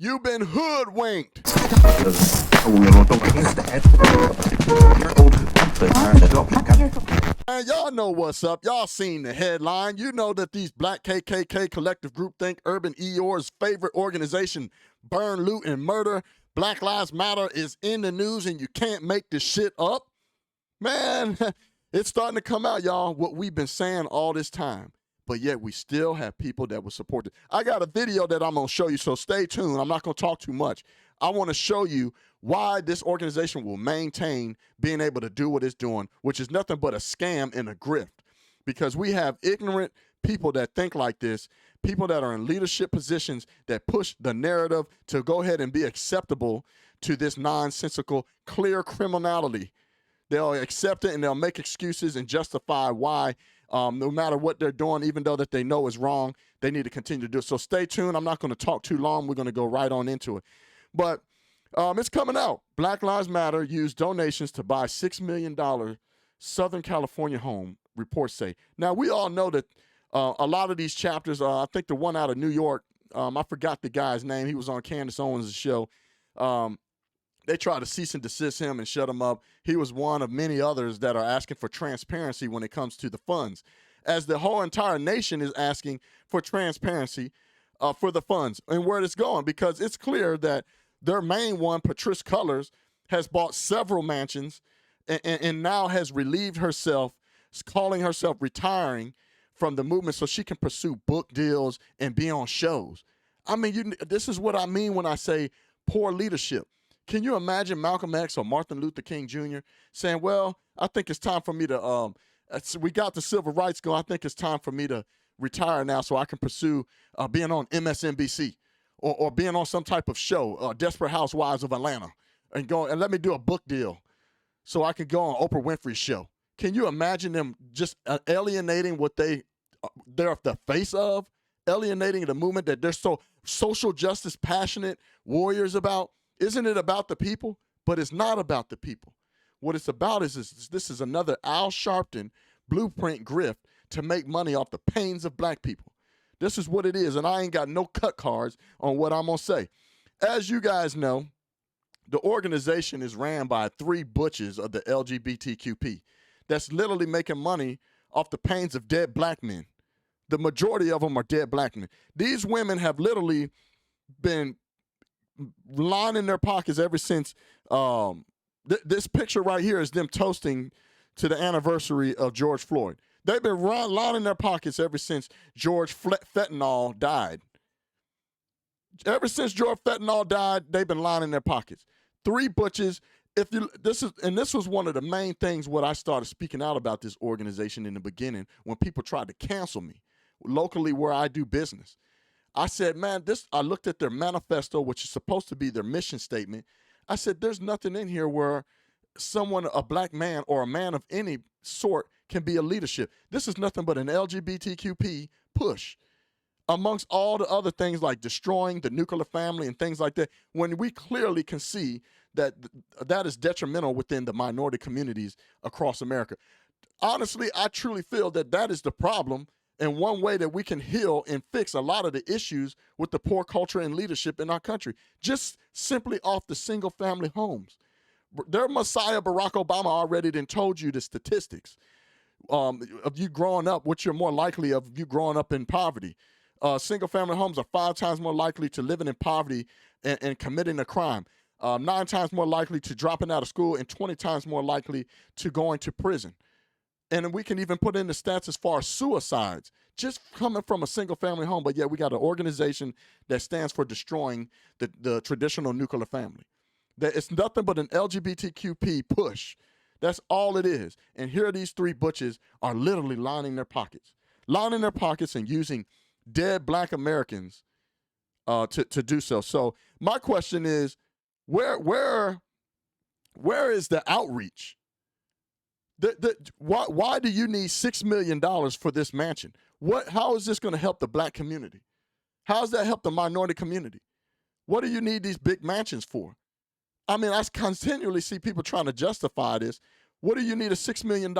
You've been hoodwinked. Man, y'all know what's up. Y'all seen the headline. You know that these black KKK collective groupthink Urban Eeyore's favorite organization, burn, loot, and murder, Black Lives Matter, is in the news, and you can't make this shit up. Man, it's starting to come out, y'all, what we've been saying all this time. But yet we still have people that will support it. I got a video that I'm going to show you, so stay tuned. I'm not going to talk too much. I want to show you why this organization will maintain being able to do what it's doing, which is nothing but a scam and a grift. Because we have ignorant people that think like this, people that are in leadership positions that push the narrative to go ahead and be acceptable to this nonsensical, clear criminality. They'll accept it and they'll make excuses and justify why, no matter what they're doing, even though that they know is wrong, they need to continue to do it. So stay tuned. I'm not going to talk too long. We're going to go right on into it. But it's coming out. Black Lives Matter used donations to buy $6 million Southern California home, reports say. Now, we all know that a lot of these chapters, I think the one out of New York, I forgot the guy's name. He was on Candace Owens' show. They tried to cease and desist him and shut him up. He was one of many others that are asking for transparency when it comes to the funds, as the whole entire nation is asking for transparency for the funds and where it's going, because it's clear that their main one, Patrice Cullors, has bought several mansions and now has relieved herself, calling herself retiring from the movement so she can pursue book deals and be on shows. I mean, this is what I mean when I say poor leadership. Can you imagine Malcolm X or Martin Luther King Jr. saying, well, I think it's time for me to, we got the civil rights going, I think it's time for me to retire now so I can pursue being on MSNBC or being on some type of show, Desperate Housewives of Atlanta, and let me do a book deal so I can go on Oprah Winfrey's show. Can you imagine them just alienating what they're the face of, alienating the movement that they're so social justice passionate warriors about? Isn't it about the people? But it's not about the people. What it's about is this is another Al Sharpton blueprint grift to make money off the pains of black people. This is what it is, and I ain't got no cut cards on what I'm going to say. As you guys know, the organization is ran by three butches of the LGBTQP that's literally making money off the pains of dead black men. The majority of them are dead black men. These women have literally been lining their pockets ever since this picture right here is them toasting to the anniversary of George Floyd. They've been lining their pockets ever since George Fentanyl died. Ever since George Fentanyl died, they've been lining their pockets. Three butches. This was one of the main things what I started speaking out about this organization in the beginning when people tried to cancel me locally where I do business. I said, man, I looked at their manifesto, which is supposed to be their mission statement. I said, there's nothing in here where someone, a black man or a man of any sort, can be a leadership. This is nothing but an LGBTQP push, amongst all the other things like destroying the nuclear family and things like that, when we clearly can see that that is detrimental within the minority communities across America. Honestly, I truly feel that that is the problem. And one way that we can heal and fix a lot of the issues with the poor culture and leadership in our country, just simply off the single family homes. Their Messiah, Barack Obama, already done told you the statistics of you growing up, what you're more likely of you growing up in poverty. Single family homes are 5 times more likely to living in poverty and committing a crime. 9 times more likely to dropping out of school and 20 times more likely to going to prison. And we can even put in the stats as far as suicides, just coming from a single family home. But yet we got an organization that stands for destroying the traditional nuclear family. That it's nothing but an LGBTQP push. That's all it is. And here these three butches are literally lining their pockets and using dead black Americans to do so. So my question is, where is the outreach? Why do you need $6 million for this mansion? How is this going to help the black community? How does that help the minority community? What do you need these big mansions for? I mean, I continually see people trying to justify this. What do you need a $6 million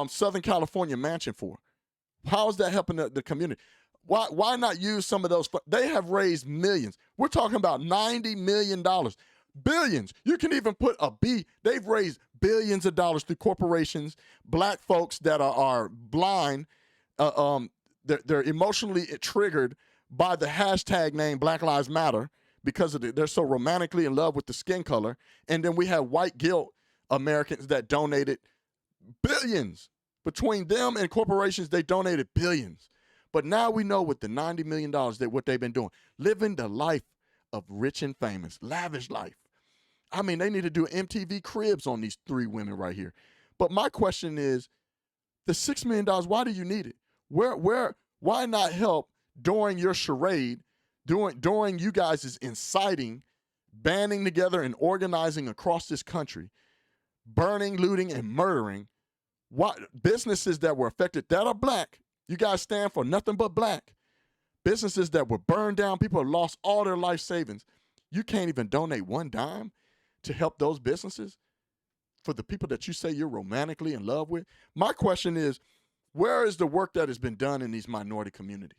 Southern California mansion for? How is that helping the community? Why not use some of those? They have raised millions. We're talking about $90 million. Billions. You can even put a B. They've raised billions of dollars through corporations, black folks that are blind. They're emotionally triggered by the hashtag name Black Lives Matter because they're so romantically in love with the skin color. And then we have white guilt Americans that donated billions. Between them and corporations, they donated billions. But now we know with the $90 million what they've been doing, living the life of rich and famous, lavish life. I mean, they need to do MTV Cribs on these three women right here. But my question is, the $6 million, why do you need it? Why not help during your charade, during you guys' inciting, banding together and organizing across this country, burning, looting, and murdering businesses that were affected that are black? You guys stand for nothing but black. Businesses that were burned down, people have lost all their life savings. You can't even donate one dime to help those businesses for the people that you say you're romantically in love with? My question is, where is the work that has been done in these minority communities?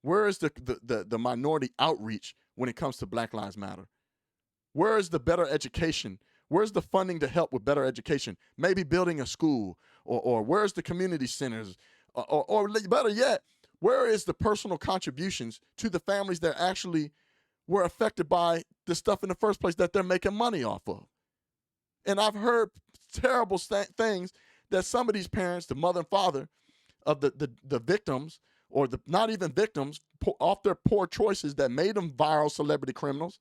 Where is the minority outreach when it comes to Black Lives Matter? Where is the better education? Where's the funding to help with better education? Maybe building a school, or where's the community centers? Or better yet, where is the personal contributions to the families that actually were affected by the stuff in the first place that they're making money off of? And I've heard terrible things that some of these parents, the mother and father of the victims, or not even victims, off their poor choices that made them viral celebrity criminals,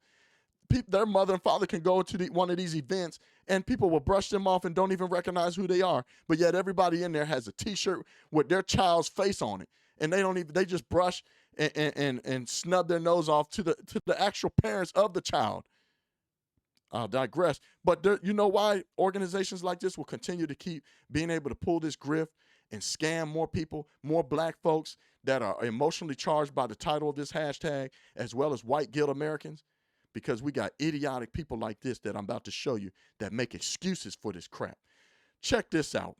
their mother and father can go to one of these events and people will brush them off and don't even recognize who they are. But yet everybody in there has a T-shirt with their child's face on it. And they just brush and snub their nose off to the actual parents of the child. I'll digress. But you know why organizations like this will continue to keep being able to pull this grift and scam more people, more black folks that are emotionally charged by the title of this hashtag, as well as white guilt Americans? Because we got idiotic people like this that I'm about to show you that make excuses for this crap. Check this out.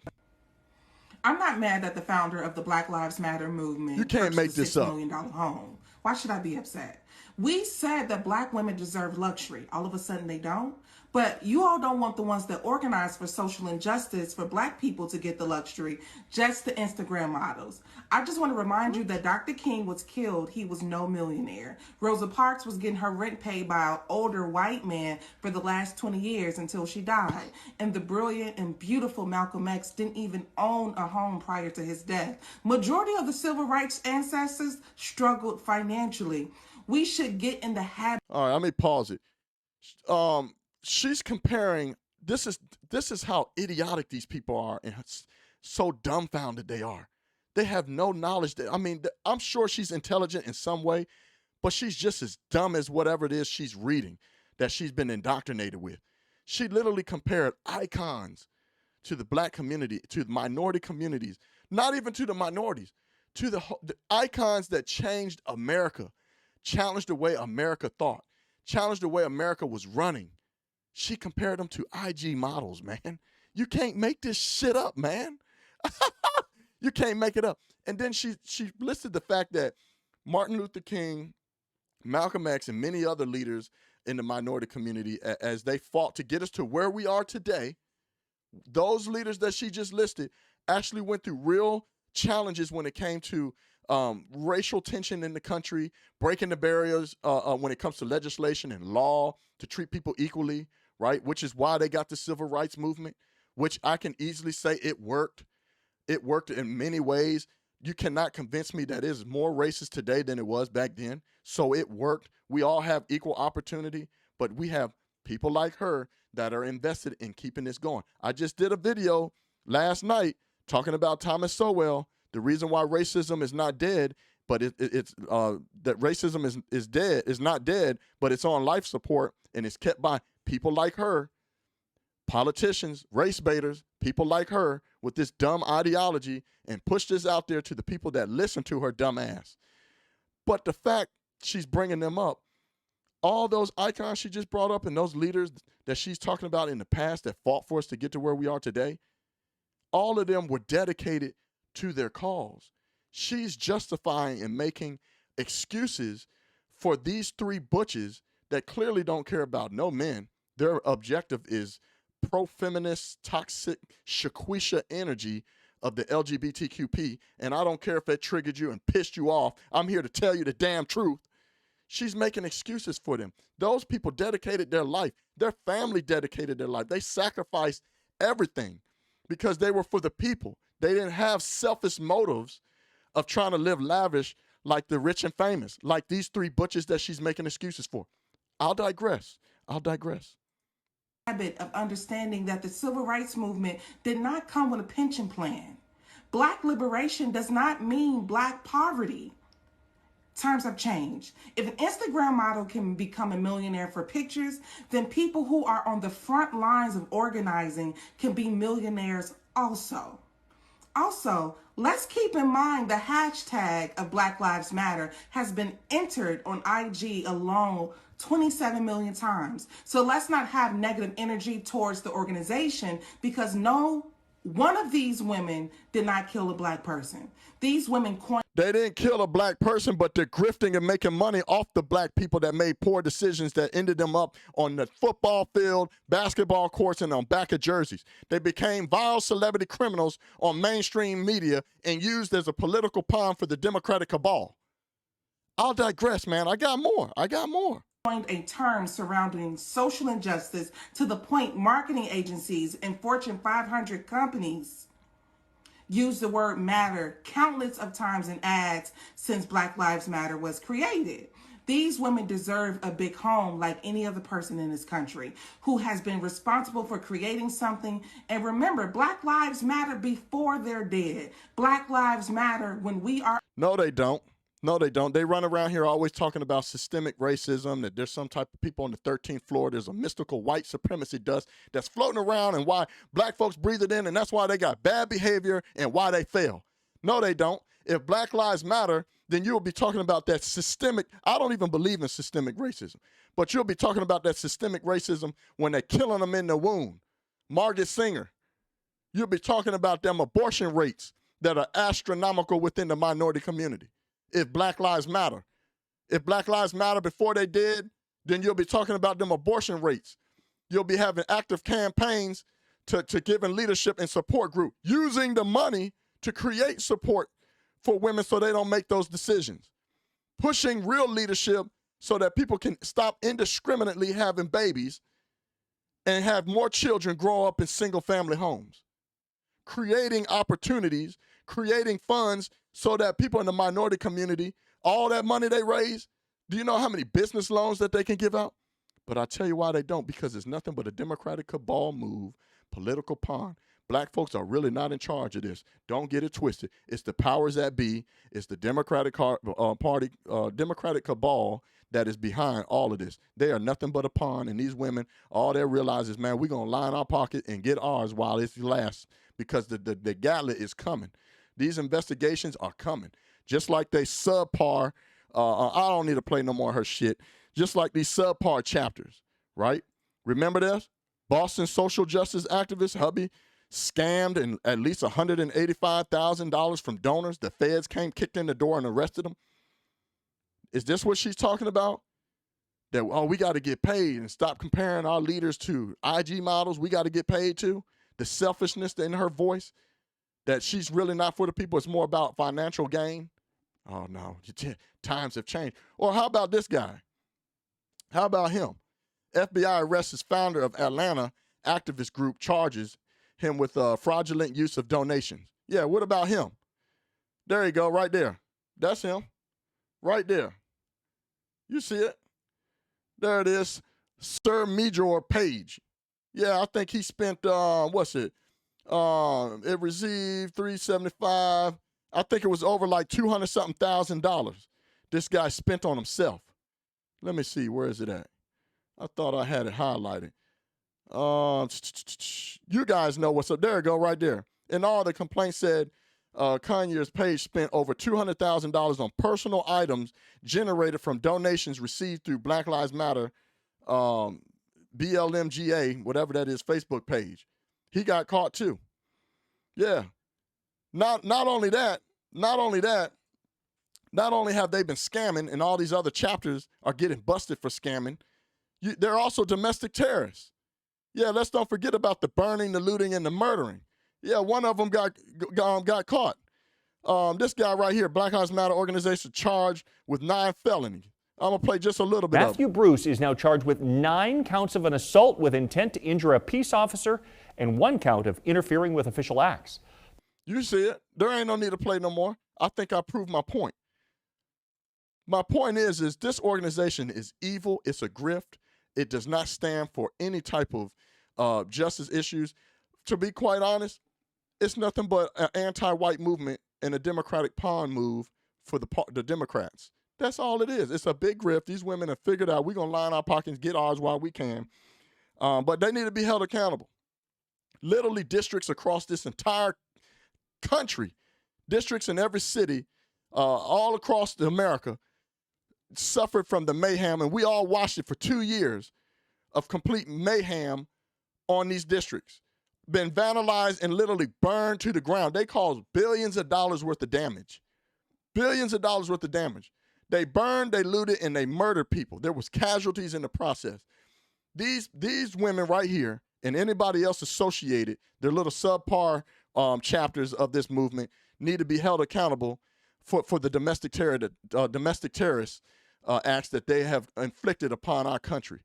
I'm not mad that the founder of the Black Lives Matter movement You can't make this up. $6 million home. Why should I be upset? We said that black women deserve luxury. All of a sudden they don't. But you all don't want the ones that organize for social injustice for black people to get the luxury, just the Instagram models. I just want to remind you that Dr. King was killed. He was no millionaire. Rosa Parks was getting her rent paid by an older white man for the last 20 years until she died. And the brilliant and beautiful Malcolm X didn't even own a home prior to his death. Majority of the civil rights ancestors struggled financially. We should get in the habit. All right, let me pause it. She's comparing. This is how idiotic these people are, and so dumbfounded they are. They have no knowledge. I'm sure she's intelligent in some way, but she's just as dumb as whatever it is she's reading that she's been indoctrinated with. She literally compared icons to the black community, to the minority communities, not even to the minorities, to the icons that changed America, challenged the way America thought, challenged the way America was running. She compared them to IG models, man. You can't make this shit up, man. You can't make it up. And then she listed the fact that Martin Luther King, Malcolm X, and many other leaders in the minority community, as they fought to get us to where we are today, those leaders that she just listed actually went through real challenges when it came to racial tension in the country, breaking the barriers when it comes to legislation and law to treat people equally, right? Which is why they got the civil rights movement, which I can easily say it worked. It worked in many ways. You cannot convince me that it is more racist today than it was back then. So it worked. We all have equal opportunity, but we have people like her that are invested in keeping this going. I just did a video last night talking about Thomas Sowell. The reason why racism is not dead, but it's that racism is dead, is not dead, but it's on life support, and it's kept by people like her, politicians, race baiters, people like her with this dumb ideology, and push this out there to the people that listen to her dumb ass. But the fact she's bringing them up, all those icons she just brought up and those leaders that she's talking about in the past that fought for us to get to where we are today, all of them were dedicated to their cause. She's justifying and making excuses for these three butches that clearly don't care about no men. Their objective is pro-feminist, toxic, shaquisha energy of the LGBTQP. And I don't care if that triggered you and pissed you off. I'm here to tell you the damn truth. She's making excuses for them. Those people dedicated their life. Their family dedicated their life. They sacrificed everything because they were for the people. They didn't have selfish motives of trying to live lavish like the rich and famous, like these three butches that she's making excuses for. I'll digress. Habit of understanding that the civil rights movement did not come with a pension plan. Black liberation does not mean black poverty. Times have changed. If an Instagram model can become a millionaire for pictures, then people who are on the front lines of organizing can be millionaires also. Also, let's keep in mind the hashtag of Black Lives Matter has been entered on IG alone 27 million times. So let's not have negative energy towards the organization because no one of these women did not kill a black person. These women They didn't kill a black person, but they're grifting and making money off the black people that made poor decisions that ended them up on the football field, basketball courts, and on back of jerseys. They became vile celebrity criminals on mainstream media and used as a political pawn for the Democratic cabal. I'll digress, man. I got more. coined a term surrounding social injustice to the point marketing agencies and Fortune 500 companies use the word matter countless of times in ads since Black Lives Matter was created. These women deserve a big home like any other person in this country who has been responsible for creating something. And remember, Black Lives Matter before they're dead. Black Lives Matter when we are... No, they don't. They run around here always talking about systemic racism, that there's some type of people on the 13th floor. There's a mystical white supremacy dust that's floating around and why black folks breathe it in, and that's why they got bad behavior and why they fail. No, they don't. If Black Lives Matter, then you'll be talking about that systemic, I don't even believe in systemic racism, but you'll be talking about that systemic racism when they're killing them in the womb. Margaret Singer. You'll be talking about them abortion rates that are astronomical within the minority community. If Black Lives Matter. If Black Lives Matter before they did, then you'll be talking about them abortion rates. You'll be having active campaigns to giving leadership and support group, using the money to create support for women so they don't make those decisions. Pushing real leadership so that people can stop indiscriminately having babies and have more children grow up in single family homes. Creating opportunities, creating funds so that people in the minority community, all that money they raise, do you know how many business loans that they can give out? But I tell you why they don't, because it's nothing but a Democratic cabal move, political pawn. Black folks are really not in charge of this. Don't get it twisted. It's the powers that be. It's the Democratic Party, Democratic cabal that is behind all of this. They are nothing but a pawn, and these women, all they realize is, man, we're going to line our pocket and get ours while it lasts, because the gala is coming. These investigations are coming. Just like they subpar, I don't need to play no more of her shit, just like these subpar chapters, right? Remember this? Boston social justice activist hubby scammed and at least $185,000 from donors. The feds came, kicked in the door, and arrested him. Is this what she's talking about? That, oh, we got to get paid and stop comparing our leaders to IG models. We got to get paid too. The selfishness in her voice, that she's really not for the people. It's more about financial gain. Oh, no, times have changed. Or how about this guy? How about him? FBI arrests his founder of Atlanta activist group, charges him with fraudulent use of donations. Yeah, what about him? There you go, right there. That's him, right there. You see it? There it is, Sir Major Page. Yeah, I think he spent, it received $375. I think it was over like $200-something thousand. This guy spent on himself. Let me see, where is it at? I thought I had it highlighted. You guys know what's up. There you go, right there. And all the complaints said Kanye's Page spent over $200,000 on personal items generated from donations received through Black Lives Matter, BLMGA, whatever that is, Facebook page. He got caught too. Yeah. Not only that, Not only that, not only have they been scamming and all these other chapters are getting busted for scamming, they're also domestic terrorists. Yeah, let's don't forget about the burning, the looting, and the murdering. Yeah, one of them got caught. This guy right here, Black Lives Matter organization, charged with 9 felonies. I'm going to play just a little bit Matthew of it. Bruce is now charged with 9 counts of an assault with intent to injure a peace officer and 1 count of interfering with official acts. You see it. There ain't no need to play no more. I think I proved my point. My point is this organization is evil. It's a grift. It does not stand for any type of justice issues. To be quite honest, it's nothing but an anti-white movement and a Democratic pawn move for the Democrats. That's all it is. It's a big grift. These women have figured out we're going to line our pockets, get ours while we can. But they need to be held accountable. Literally districts across this entire country, districts in every city, all across America, suffered from the mayhem, and we all watched it for 2 years of complete mayhem on these districts. Been vandalized and literally burned to the ground. They caused billions of dollars worth of damage. Billions of dollars worth of damage. They burned, they looted, and they murdered people. There was casualties in the process. These women right here and anybody else associated, their little subpar chapters of this movement, need to be held accountable for the domestic terrorist acts that they have inflicted upon our country,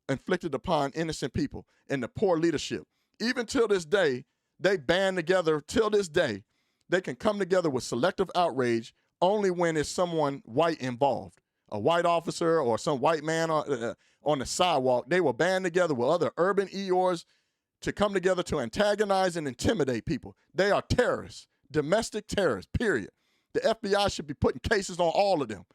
inflicted upon innocent people, and the poor leadership. Even till this day, they band together. Till this day, they can come together with selective outrage only when it's someone white involved, a white officer or some white man on the sidewalk. They will band together with other urban Eeyores to come together to antagonize and intimidate people. They are terrorists, domestic terrorists, period. The FBI should be putting cases on all of them.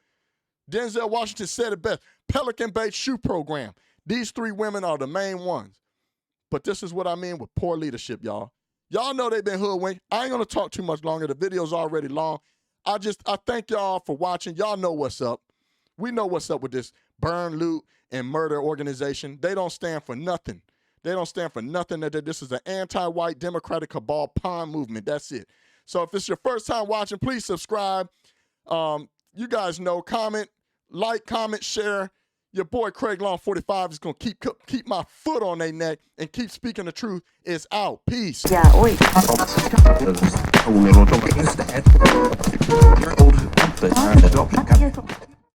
Denzel Washington said it best, Pelican-based shoe program. These 3 women are the main ones. But this is what I mean with poor leadership, y'all. Y'all know they've been hoodwinked. I ain't going to talk too much longer. The video's already long. I thank y'all for watching. Y'all know what's up. We know what's up with this burn, loot, and murder organization. They don't stand for nothing. They don't stand for nothing. This is an anti-white Democratic cabal pawn movement. That's it. So if it's your first time watching, please subscribe. You guys know, comment, share. Your boy Craig Long 45 is going to keep my foot on their neck and keep speaking the truth. It's out. Peace. Yeah, oi.